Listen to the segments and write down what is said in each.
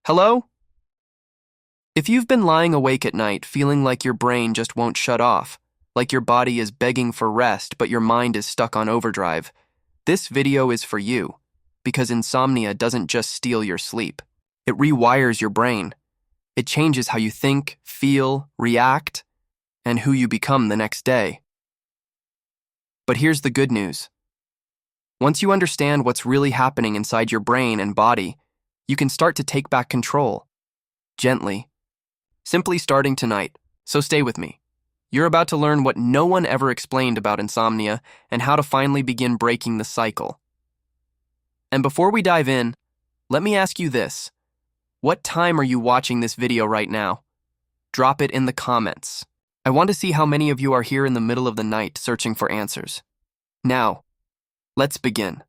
Hello? If you've been lying awake at night feeling like your brain just won't shut off, like your body is begging for rest but your mind is stuck on overdrive, this video is for you, because insomnia doesn't just steal your sleep. It rewires your brain. It changes how you think, feel, react, and who you become the next day. But here's the good news. Once you understand what's really happening inside your brain and body, you can start to take back control. Gently. Simply starting tonight, so stay with me. You're about to learn what no one ever explained about insomnia and how to finally begin breaking the cycle. And before we dive in, let me ask you this. What time are you watching this video right now? Drop it in the comments. I want to see how many of you are here in the middle of the night searching for answers. Now, let's begin.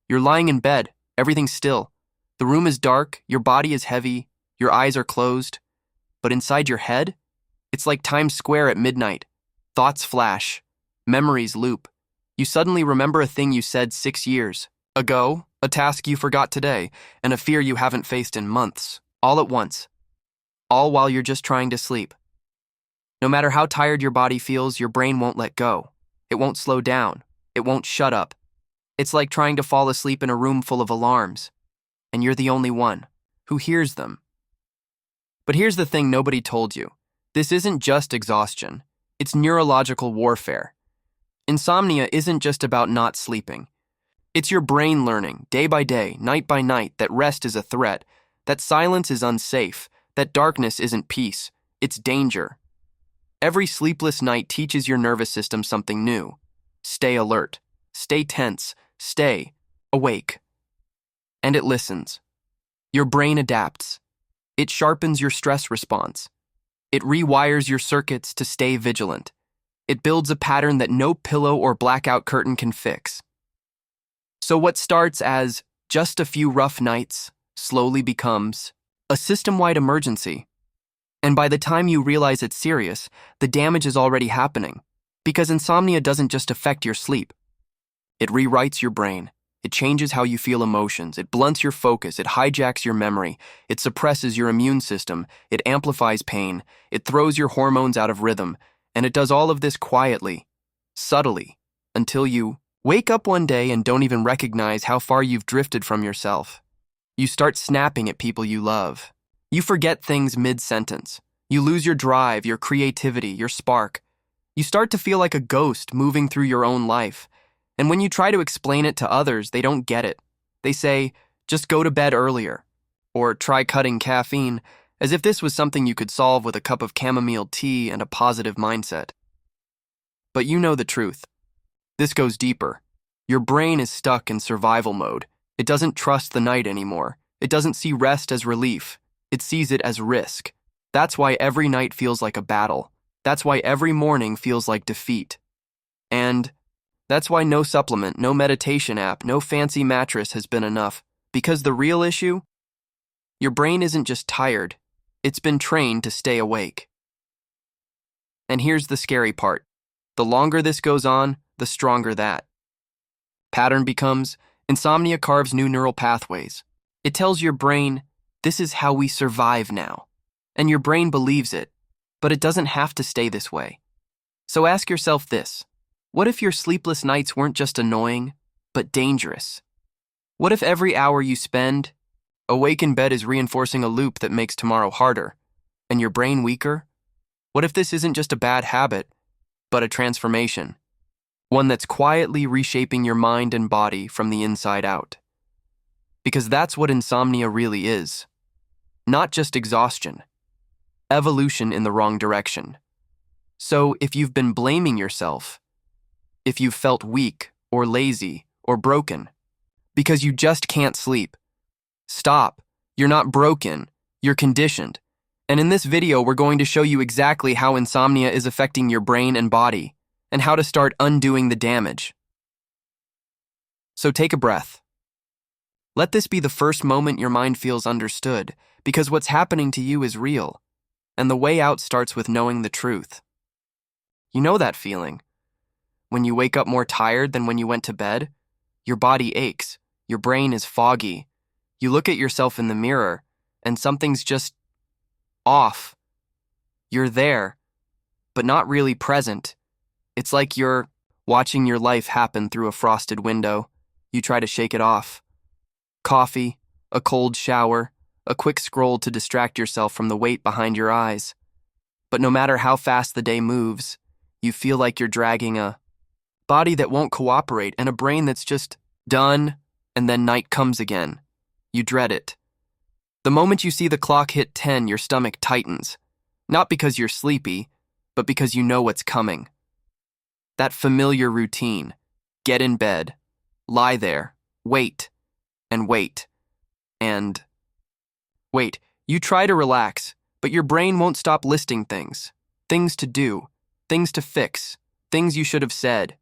You're lying in bed, everything's still. The room is dark, your body is heavy, your eyes are closed. But inside your head, it's like Times Square at midnight. Thoughts flash, memories loop. You suddenly remember a thing you said 6 years ago, a task you forgot today, and a fear you haven't faced in months, all at once. All while you're just trying to sleep. No matter how tired your body feels, your brain won't let go. It won't slow down. It won't shut up. It's like trying to fall asleep in a room full of alarms, and you're the only one who hears them. But here's the thing nobody told you. This isn't just exhaustion. It's neurological warfare. Insomnia isn't just about not sleeping. It's your brain learning, day by day, night by night, that rest is a threat, that silence is unsafe, that darkness isn't peace. It's danger. Every sleepless night teaches your nervous system something new. Stay alert. Stay tense. Stay awake. And it listens. Your brain adapts. It sharpens your stress response. It rewires your circuits to stay vigilant. It builds a pattern that no pillow or blackout curtain can fix. So what starts as just a few rough nights slowly becomes a system-wide emergency. And by the time you realize it's serious, the damage is already happening. Because insomnia doesn't just affect your sleep. It rewrites your brain. It changes how you feel emotions. It blunts your focus. It hijacks your memory. It suppresses your immune system. It amplifies pain. It throws your hormones out of rhythm. And it does all of this quietly, subtly, until you wake up one day and don't even recognize how far you've drifted from yourself. You start snapping at people you love. You forget things mid-sentence. You lose your drive, your creativity, your spark. You start to feel like a ghost moving through your own life. And when you try to explain it to others, they don't get it. They say, just go to bed earlier, or try cutting caffeine, as if this was something you could solve with a cup of chamomile tea and a positive mindset. But you know the truth. This goes deeper. Your brain is stuck in survival mode. It doesn't trust the night anymore. It doesn't see rest as relief. It sees it as risk. That's why every night feels like a battle. That's why every morning feels like defeat. And that's why no supplement, no meditation app, no fancy mattress has been enough. Because the real issue? Your brain isn't just tired. It's been trained to stay awake. And here's the scary part. The longer this goes on, the stronger that pattern becomes. Insomnia carves new neural pathways. It tells your brain, this is how we survive now. And your brain believes it, but it doesn't have to stay this way. So ask yourself this. What if your sleepless nights weren't just annoying, but dangerous? What if every hour you spend awake in bed is reinforcing a loop that makes tomorrow harder, and your brain weaker? What if this isn't just a bad habit, but a transformation? One that's quietly reshaping your mind and body from the inside out. Because that's what insomnia really is. Not just exhaustion. Evolution in the wrong direction. So if you've been blaming yourself, if you've felt weak or lazy or broken because you just can't sleep, stop. You're not broken. You're conditioned. And in this video, we're going to show you exactly how insomnia is affecting your brain and body and how to start undoing the damage. So take a breath. Let this be the first moment your mind feels understood, because what's happening to you is real, and the way out starts with knowing the truth. You know that feeling. When you wake up more tired than when you went to bed, your body aches, your brain is foggy. You look at yourself in the mirror, and something's just off. You're there, but not really present. It's like you're watching your life happen through a frosted window. You try to shake it off. Coffee, a cold shower, a quick scroll to distract yourself from the weight behind your eyes. But no matter how fast the day moves, you feel like you're dragging a body that won't cooperate and a brain that's just done, and then night comes again. You dread it. The moment you see the clock hit 10, your stomach tightens. Not because you're sleepy, but because you know what's coming. That familiar routine. Get in bed, lie there, wait, and wait, and wait. You try to relax, but your brain won't stop listing things. Things to do, things to fix, things you should have said.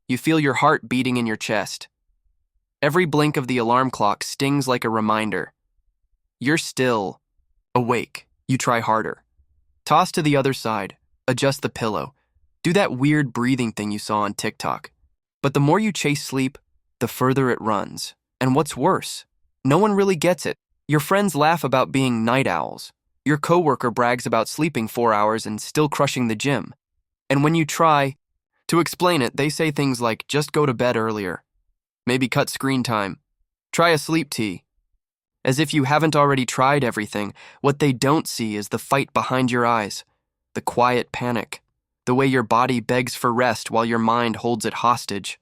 You feel your heart beating in your chest. Every blink of the alarm clock stings like a reminder. You're still awake. You try harder. Toss to the other side, adjust the pillow, do that weird breathing thing you saw on TikTok. But the more you chase sleep, the further it runs. And what's worse, no one really gets it. Your friends laugh about being night owls. Your coworker brags about sleeping 4 hours and still crushing the gym. And when you try to explain it, they say things like, just go to bed earlier. Maybe cut screen time. Try a sleep tea. As if you haven't already tried everything, what they don't see is the fight behind your eyes, the quiet panic, the way your body begs for rest while your mind holds it hostage.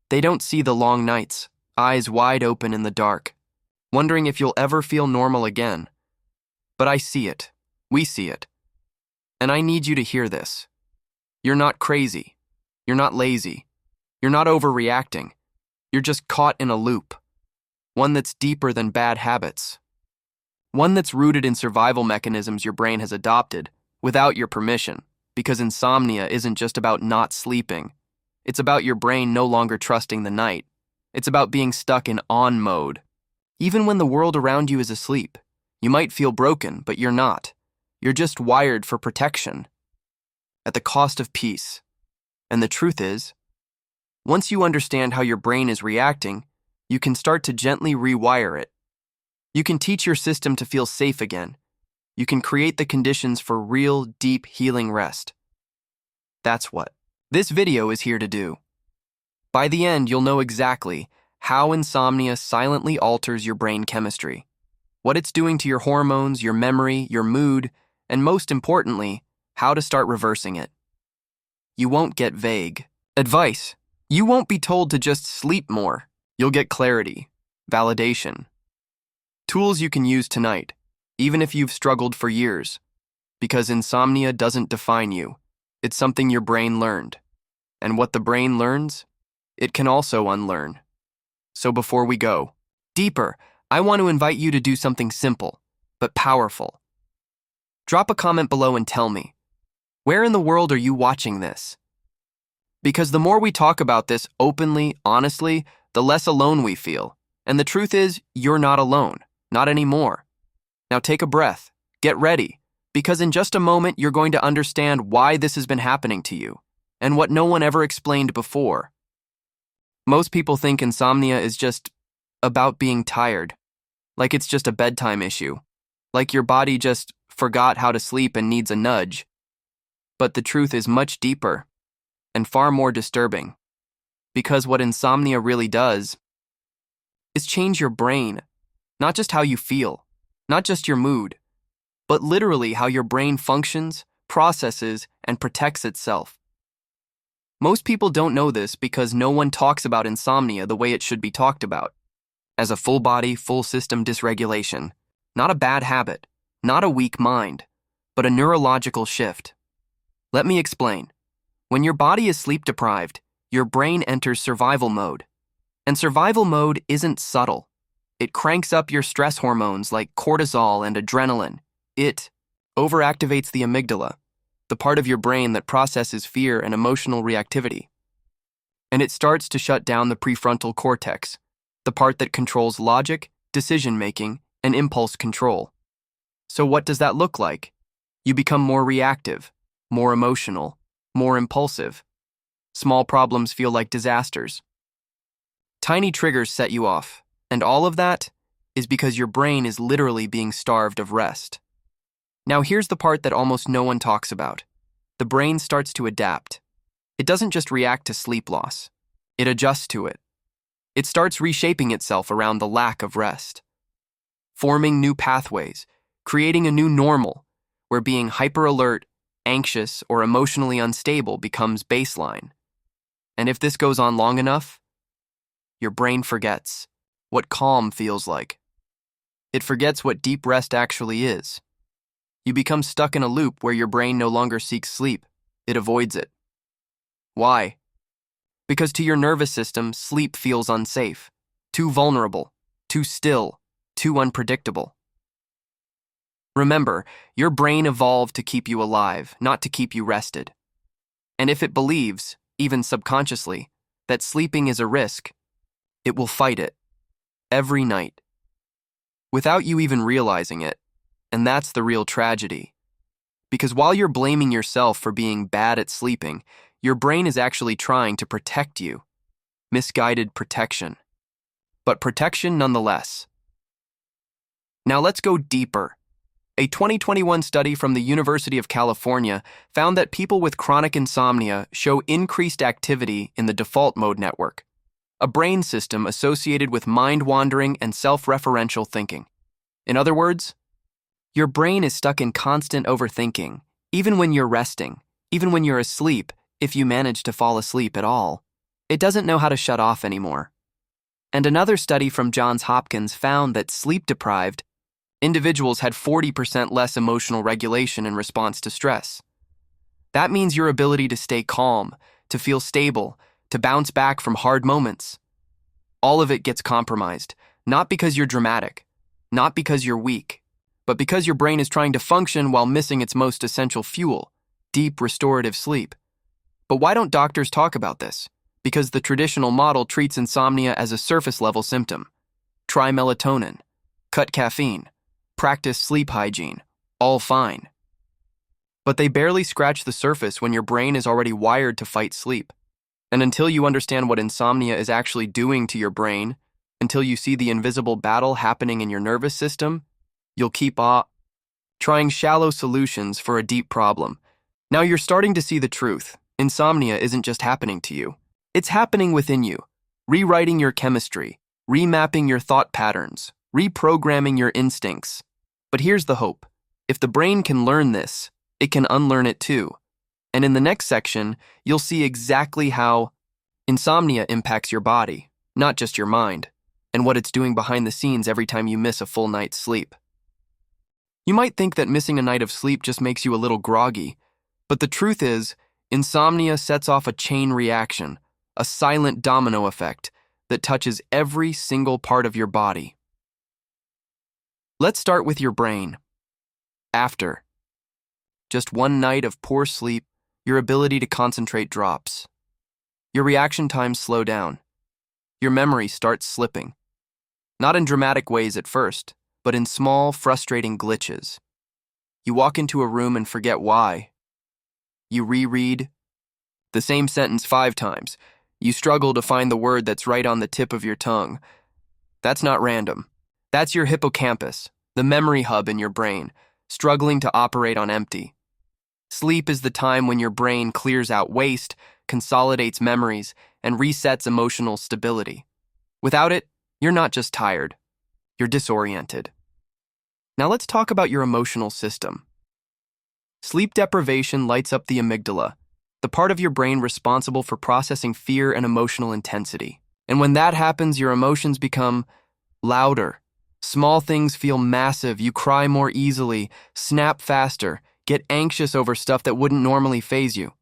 They don't see the long nights, eyes wide open in the dark, wondering if you'll ever feel normal again. But I see it. We see it. And I need you to hear this. You're not crazy. You're not lazy. You're not overreacting. You're just caught in a loop. One that's deeper than bad habits. One that's rooted in survival mechanisms your brain has adopted, without your permission, because insomnia isn't just about not sleeping. It's about your brain no longer trusting the night. It's about being stuck in on mode. Even when the world around you is asleep, you might feel broken, but you're not. You're just wired for protection. At the cost of peace. And the truth is, once you understand how your brain is reacting, you can start to gently rewire it. You can teach your system to feel safe again. You can create the conditions for real, deep, healing rest. That's what this video is here to do. By the end, you'll know exactly how insomnia silently alters your brain chemistry, what it's doing to your hormones, your memory, your mood, and most importantly, how to start reversing it. You won't get vague advice. You won't be told to just sleep more. You'll get clarity, validation, tools you can use tonight, even if you've struggled for years. Because insomnia doesn't define you. It's something your brain learned. And what the brain learns, it can also unlearn. So before we go deeper, I want to invite you to do something simple, but powerful. Drop a comment below and tell me, where in the world are you watching this? Because the more we talk about this openly, honestly, the less alone we feel. And the truth is, you're not alone. Not anymore. Now take a breath. Get ready. Because in just a moment, you're going to understand why this has been happening to you, and what no one ever explained before. Most people think insomnia is just about being tired. Like it's just a bedtime issue. Like your body just forgot how to sleep and needs a nudge. But the truth is much deeper and far more disturbing. Because what insomnia really does is change your brain, not just how you feel, not just your mood, but literally how your brain functions, processes, and protects itself. Most people don't know this because no one talks about insomnia the way it should be talked about, as a full-body, full-system dysregulation, not a bad habit, not a weak mind, but a neurological shift. Let me explain. When your body is sleep-deprived, your brain enters survival mode. And survival mode isn't subtle. It cranks up your stress hormones like cortisol and adrenaline. It overactivates the amygdala, the part of your brain that processes fear and emotional reactivity. And it starts to shut down the prefrontal cortex, the part that controls logic, decision-making, and impulse control. So what does that look like? You become more reactive, more emotional, more impulsive. Small problems feel like disasters. Tiny triggers set you off, and all of that, is because your brain is literally being starved of rest. Now here's the part that almost no one talks about. The brain starts to adapt. It doesn't just react to sleep loss. It adjusts to it. It starts reshaping itself around the lack of rest, forming new pathways, creating a new normal, where being hyper-alert, anxious, or emotionally unstable becomes baseline. And if this goes on long enough, your brain forgets what calm feels like. It forgets what deep rest actually is. You become stuck in a loop where your brain no longer seeks sleep. It avoids it. Why? Because to your nervous system, sleep feels unsafe, too vulnerable, too still, too unpredictable. Remember, your brain evolved to keep you alive, not to keep you rested. And if it believes, even subconsciously, that sleeping is a risk, it will fight it, every night, without you even realizing it. And that's the real tragedy. Because while you're blaming yourself for being bad at sleeping, your brain is actually trying to protect you. Misguided protection. But protection nonetheless. Now let's go deeper. A 2021 study from the University of California found that people with chronic insomnia show increased activity in the default mode network, a brain system associated with mind-wandering and self-referential thinking. In other words, your brain is stuck in constant overthinking, even when you're resting, even when you're asleep, if you manage to fall asleep at all. It doesn't know how to shut off anymore. And another study from Johns Hopkins found that sleep-deprived individuals had 40% less emotional regulation in response to stress. That means your ability to stay calm, to feel stable, to bounce back from hard moments. All of it gets compromised, not because you're dramatic, not because you're weak, but because your brain is trying to function while missing its most essential fuel, deep restorative sleep. But why don't doctors talk about this? Because the traditional model treats insomnia as a surface-level symptom. Try melatonin, cut caffeine, practice sleep hygiene, all fine. But they barely scratch the surface when your brain is already wired to fight sleep. And until you understand what insomnia is actually doing to your brain, until you see the invisible battle happening in your nervous system, you'll keep trying shallow solutions for a deep problem. Now you're starting to see the truth. Insomnia isn't just happening to you. It's happening within you, rewriting your chemistry, remapping your thought patterns, reprogramming your instincts. But here's the hope. If the brain can learn this, it can unlearn it too. And in the next section, you'll see exactly how insomnia impacts your body, not just your mind, and what it's doing behind the scenes every time you miss a full night's sleep. You might think that missing a night of sleep just makes you a little groggy, but the truth is, insomnia sets off a chain reaction, a silent domino effect that touches every single part of your body. Let's start with your brain. After just one night of poor sleep, your ability to concentrate drops. Your reaction times slow down. Your memory starts slipping. Not in dramatic ways at first, but in small, frustrating glitches. You walk into a room and forget why. You reread the same sentence 5 times. You struggle to find the word that's right on the tip of your tongue. That's not random. That's your hippocampus, the memory hub in your brain, struggling to operate on empty. Sleep is the time when your brain clears out waste, consolidates memories, and resets emotional stability. Without it, you're not just tired. You're disoriented. Now let's talk about your emotional system. Sleep deprivation lights up the amygdala, the part of your brain responsible for processing fear and emotional intensity. And when that happens, your emotions become louder. Small things feel massive, you cry more easily, snap faster, get anxious over stuff that wouldn't normally faze you.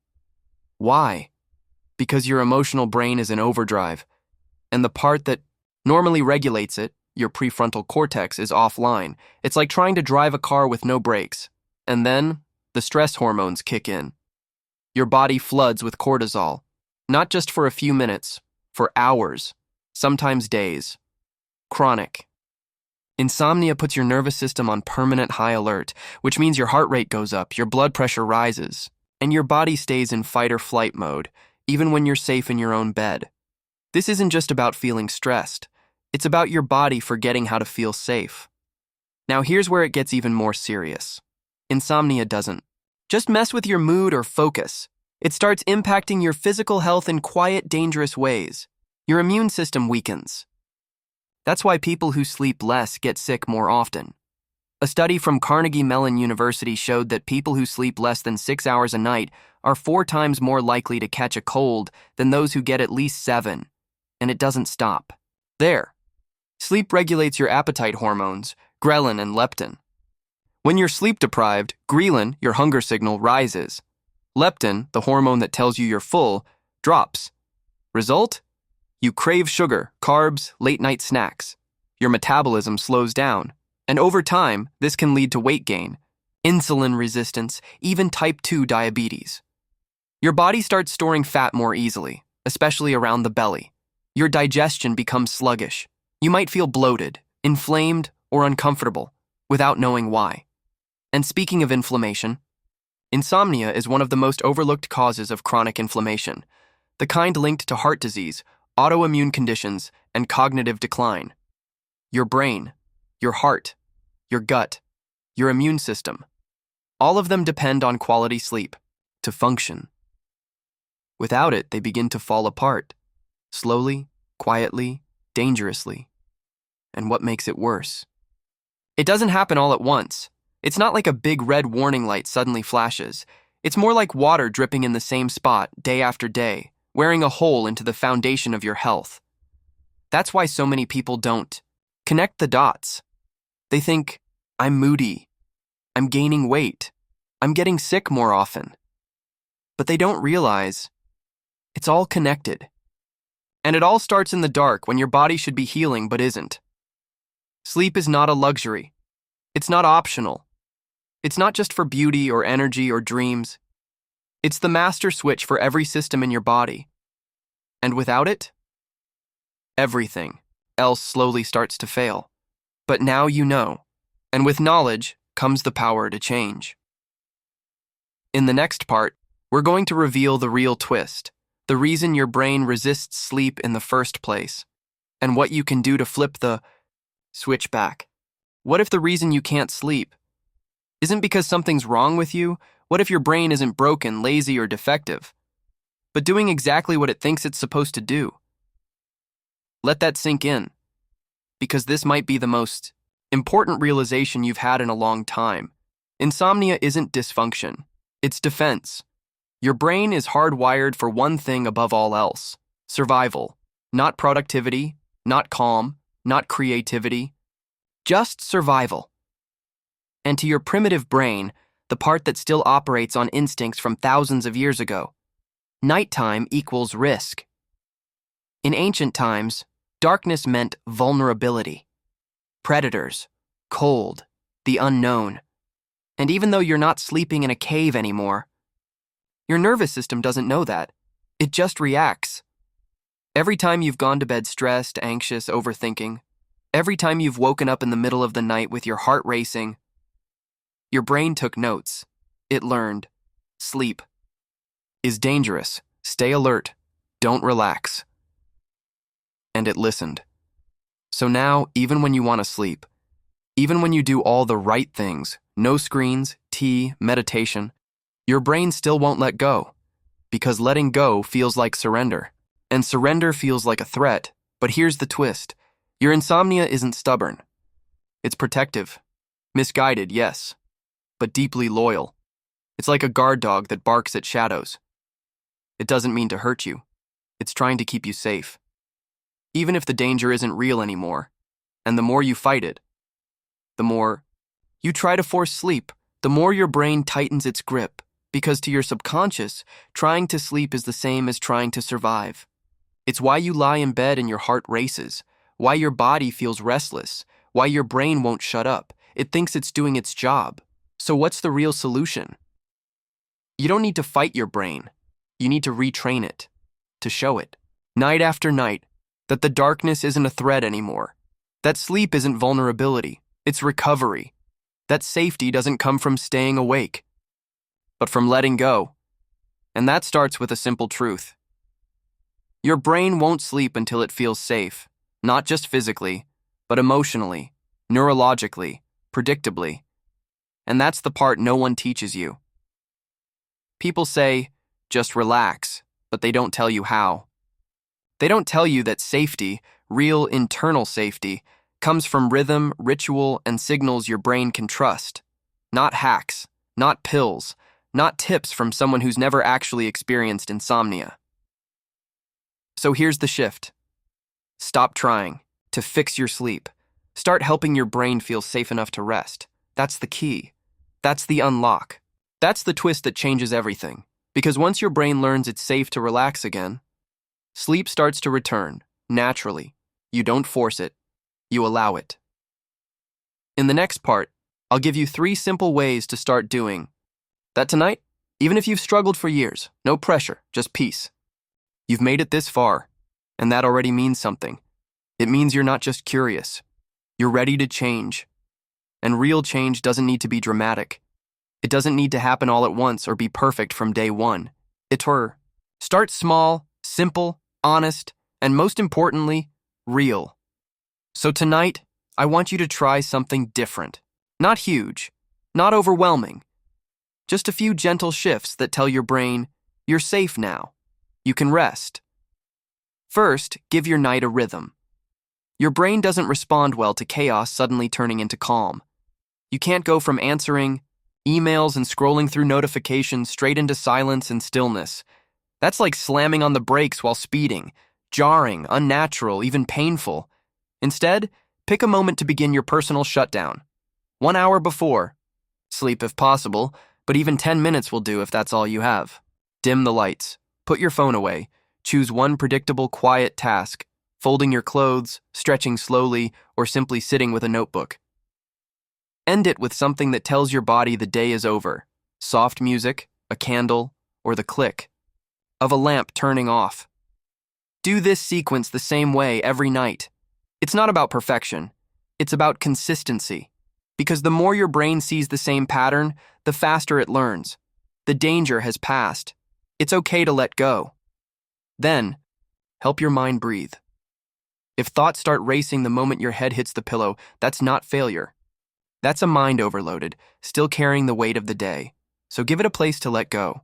Why? Because your emotional brain is in overdrive, and the part that normally regulates it, your prefrontal cortex, is offline. It's like trying to drive a car with no brakes. And then, the stress hormones kick in. Your body floods with cortisol, not just for a few minutes, for hours, sometimes days. Chronic. Insomnia puts your nervous system on permanent high alert, which means your heart rate goes up, your blood pressure rises, and your body stays in fight or flight mode, even when you're safe in your own bed. This isn't just about feeling stressed. It's about your body forgetting how to feel safe. Now here's where it gets even more serious. Insomnia doesn't just mess with your mood or focus. It starts impacting your physical health in quiet, dangerous ways. Your immune system weakens. That's why people who sleep less get sick more often. A study from Carnegie Mellon University showed that people who sleep less than 6 hours a night are 4 times more likely to catch a cold than those who get at least 7. And it doesn't stop there. Sleep regulates your appetite hormones, ghrelin and leptin. When you're sleep deprived, ghrelin, your hunger signal, rises. Leptin, the hormone that tells you you're full, drops. Result? You crave sugar, carbs, late-night snacks. Your metabolism slows down. And over time, this can lead to weight gain, insulin resistance, even type 2 diabetes. Your body starts storing fat more easily, especially around the belly. Your digestion becomes sluggish. You might feel bloated, inflamed, or uncomfortable, without knowing why. And speaking of inflammation, insomnia is one of the most overlooked causes of chronic inflammation, the kind linked to heart disease, autoimmune conditions, and cognitive decline. Your brain, your heart, your gut, your immune system, all of them depend on quality sleep to function. Without it, they begin to fall apart, slowly, quietly, dangerously. And what makes it worse? It doesn't happen all at once. It's not like a big red warning light suddenly flashes. It's more like water dripping in the same spot day after day, wearing a hole into the foundation of your health. That's why so many people don't connect the dots. They think, I'm moody, I'm gaining weight, I'm getting sick more often. But they don't realize it's all connected. And it all starts in the dark when your body should be healing but isn't. Sleep is not a luxury. It's not optional. It's not just for beauty or energy or dreams. It's the master switch for every system in your body. And without it, everything else slowly starts to fail. But now you know. And with knowledge comes the power to change. In the next part, we're going to reveal the real twist, the reason your brain resists sleep in the first place, and what you can do to flip the switch back. What if the reason you can't sleep isn't because something's wrong with you? What if your brain isn't broken, lazy, or defective, but doing exactly what it thinks it's supposed to do? Let that sink in, because this might be the most important realization you've had in a long time. Insomnia isn't dysfunction, it's defense. Your brain is hardwired for one thing above all else: survival. Not productivity, not calm, not creativity, just survival. And to your primitive brain, the part that still operates on instincts from thousands of years ago, nighttime equals risk. In ancient times, darkness meant vulnerability, predators, cold, the unknown. And even though you're not sleeping in a cave anymore, your nervous system doesn't know that. It just reacts. Every time you've gone to bed stressed, anxious, overthinking, every time you've woken up in the middle of the night with your heart racing, your brain took notes. It learned. Sleep is dangerous. Stay alert. Don't relax. And it listened. So now, even when you want to sleep, even when you do all the right things, no screens, tea, meditation, your brain still won't let go, because letting go feels like surrender. And surrender feels like a threat. But here's the twist. Your insomnia isn't stubborn. It's protective. Misguided, yes, but deeply loyal. It's like a guard dog that barks at shadows. It doesn't mean to hurt you. It's trying to keep you safe. Even if the danger isn't real anymore. And the more you fight it, the more you try to force sleep, the more your brain tightens its grip. Because to your subconscious, trying to sleep is the same as trying to survive. It's why you lie in bed and your heart races, why your body feels restless, why your brain won't shut up. It thinks it's doing its job. So what's the real solution? You don't need to fight your brain. You need to retrain it, to show it, night after night, that the darkness isn't a threat anymore, that sleep isn't vulnerability, it's recovery, that safety doesn't come from staying awake, but from letting go. And that starts with a simple truth. Your brain won't sleep until it feels safe, Not just physically, but emotionally, neurologically, predictably. And that's the part no one teaches you. People say, just relax, but they don't tell you how. They don't tell you that safety, real internal safety, comes from rhythm, ritual, and signals your brain can trust. Not hacks, not pills, not tips from someone who's never actually experienced insomnia. So here's the shift. Stop trying to fix your sleep. Start helping your brain feel safe enough to rest. That's the key. That's the unlock. That's the twist that changes everything. Because once your brain learns it's safe to relax again, sleep starts to return, naturally. You don't force it. You allow it. In the next part, I'll give you 3 simple ways to start doing that tonight, even if you've struggled for years. No pressure, just peace. You've made it this far, and that already means something. It means you're not just curious. You're ready to change. And real change doesn't need to be dramatic. It doesn't need to happen all at once or be perfect from day one. Start small, simple, honest, and most importantly, real. So tonight, I want you to try something different. Not huge, not overwhelming. Just a few gentle shifts that tell your brain, you're safe now. You can rest. First, give your night a rhythm. Your brain doesn't respond well to chaos suddenly turning into calm. You can't go from answering emails and scrolling through notifications straight into silence and stillness. That's like slamming on the brakes while speeding, jarring, unnatural, even painful. Instead, pick a moment to begin your personal shutdown. 1 hour before. Sleep if possible, but even 10 minutes will do if that's all you have. Dim the lights. Put your phone away. Choose one predictable, quiet task, folding your clothes, stretching slowly, or simply sitting with a notebook. End it with something that tells your body the day is over. Soft music, a candle, or the click of a lamp turning off. Do this sequence the same way every night. It's not about perfection. It's about consistency. Because the more your brain sees the same pattern, the faster it learns. The danger has passed. It's okay to let go. Then, help your mind breathe. If thoughts start racing the moment your head hits the pillow, that's not failure. That's a mind overloaded, still carrying the weight of the day. So give it a place to let go.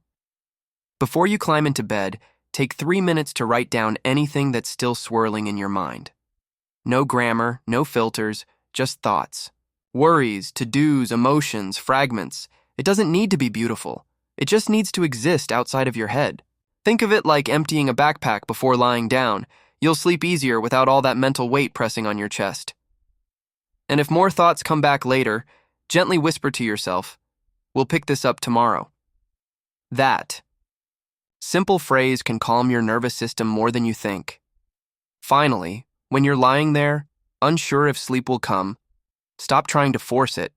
Before you climb into bed, take 3 minutes to write down anything that's still swirling in your mind. No grammar, no filters, just thoughts. Worries, to-dos, emotions, fragments. It doesn't need to be beautiful. It just needs to exist outside of your head. Think of it like emptying a backpack before lying down. You'll sleep easier without all that mental weight pressing on your chest. And if more thoughts come back later, gently whisper to yourself, "We'll pick this up tomorrow." That simple phrase can calm your nervous system more than you think. Finally, when you're lying there, unsure if sleep will come, stop trying to force it.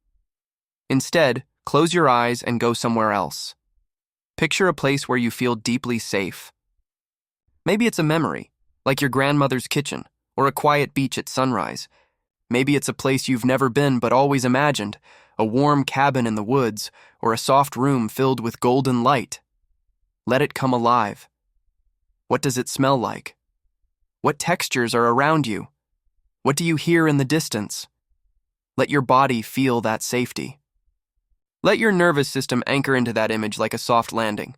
Instead, close your eyes and go somewhere else. Picture a place where you feel deeply safe. Maybe it's a memory, like your grandmother's kitchen, or a quiet beach at sunrise. Maybe it's a place you've never been but always imagined, a warm cabin in the woods, or a soft room filled with golden light. Let it come alive. What does it smell like? What textures are around you? What do you hear in the distance? Let your body feel that safety. Let your nervous system anchor into that image like a soft landing.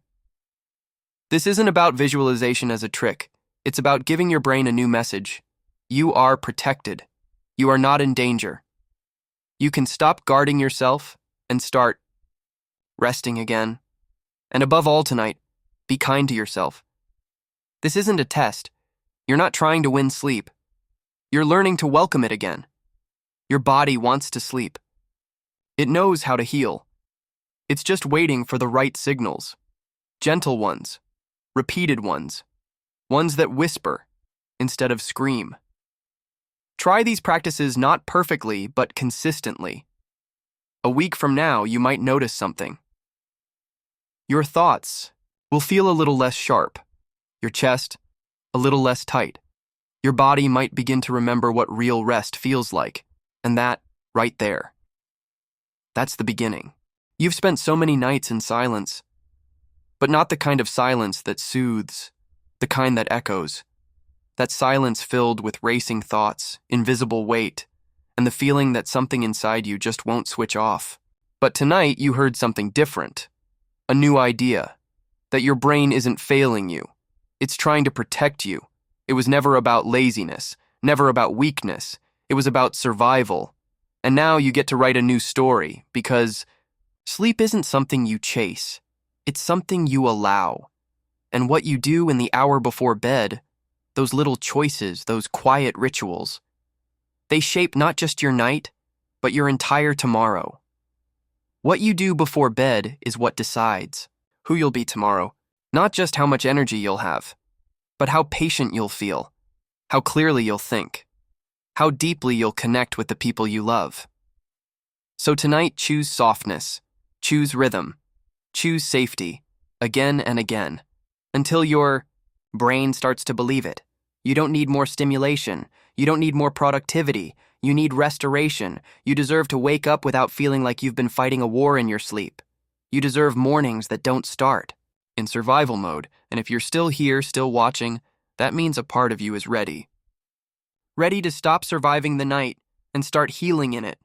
This isn't about visualization as a trick. It's about giving your brain a new message. You are protected. You are not in danger. You can stop guarding yourself and start resting again. And above all tonight, be kind to yourself. This isn't a test. You're not trying to win sleep. You're learning to welcome it again. Your body wants to sleep. It knows how to heal. It's just waiting for the right signals. Gentle ones, repeated ones, ones that whisper instead of scream. Try these practices not perfectly, but consistently. A week from now, you might notice something. Your thoughts will feel a little less sharp. Your chest, a little less tight. Your body might begin to remember what real rest feels like. And that, right there, that's the beginning. You've spent so many nights in silence, but not the kind of silence that soothes, the kind that echoes. That silence filled with racing thoughts, invisible weight, and the feeling that something inside you just won't switch off. But tonight you heard something different. A new idea. That your brain isn't failing you. It's trying to protect you. It was never about laziness, never about weakness. It was about survival. And now you get to write a new story because sleep isn't something you chase. It's something you allow. And what you do in the hour before bed, those little choices, those quiet rituals, they shape not just your night, but your entire tomorrow. What you do before bed is what decides who you'll be tomorrow, not just how much energy you'll have, but how patient you'll feel, how clearly you'll think, how deeply you'll connect with the people you love. So tonight, choose softness, choose rhythm, choose safety, again and again, until your brain starts to believe it. You don't need more stimulation. You don't need more productivity. You need restoration. You deserve to wake up without feeling like you've been fighting a war in your sleep. You deserve mornings that don't start in survival mode, and if you're still here, still watching, that means a part of you is ready. Ready to stop surviving the night and start healing in it.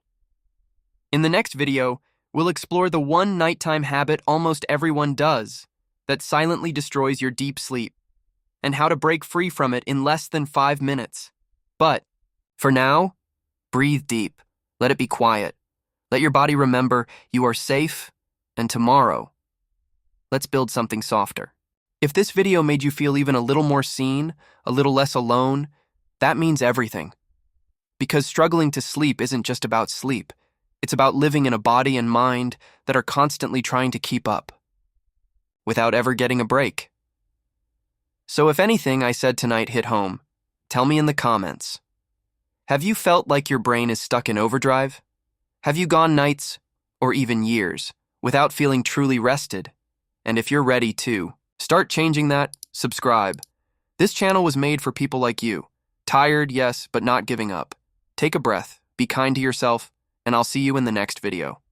In the next video, we'll explore the one nighttime habit almost everyone does that silently destroys your deep sleep, and how to break free from it in less than 5 minutes. But for now, breathe deep. Let it be quiet. Let your body remember you are safe, and tomorrow, let's build something softer. If this video made you feel even a little more seen, a little less alone, that means everything. Because struggling to sleep isn't just about sleep. It's about living in a body and mind that are constantly trying to keep up, without ever getting a break. So if anything I said tonight hit home, tell me in the comments. Have you felt like your brain is stuck in overdrive? Have you gone nights, or even years, without feeling truly rested? And if you're ready to start changing that, subscribe. This channel was made for people like you. Tired, yes, but not giving up. Take a breath, be kind to yourself, and I'll see you in the next video.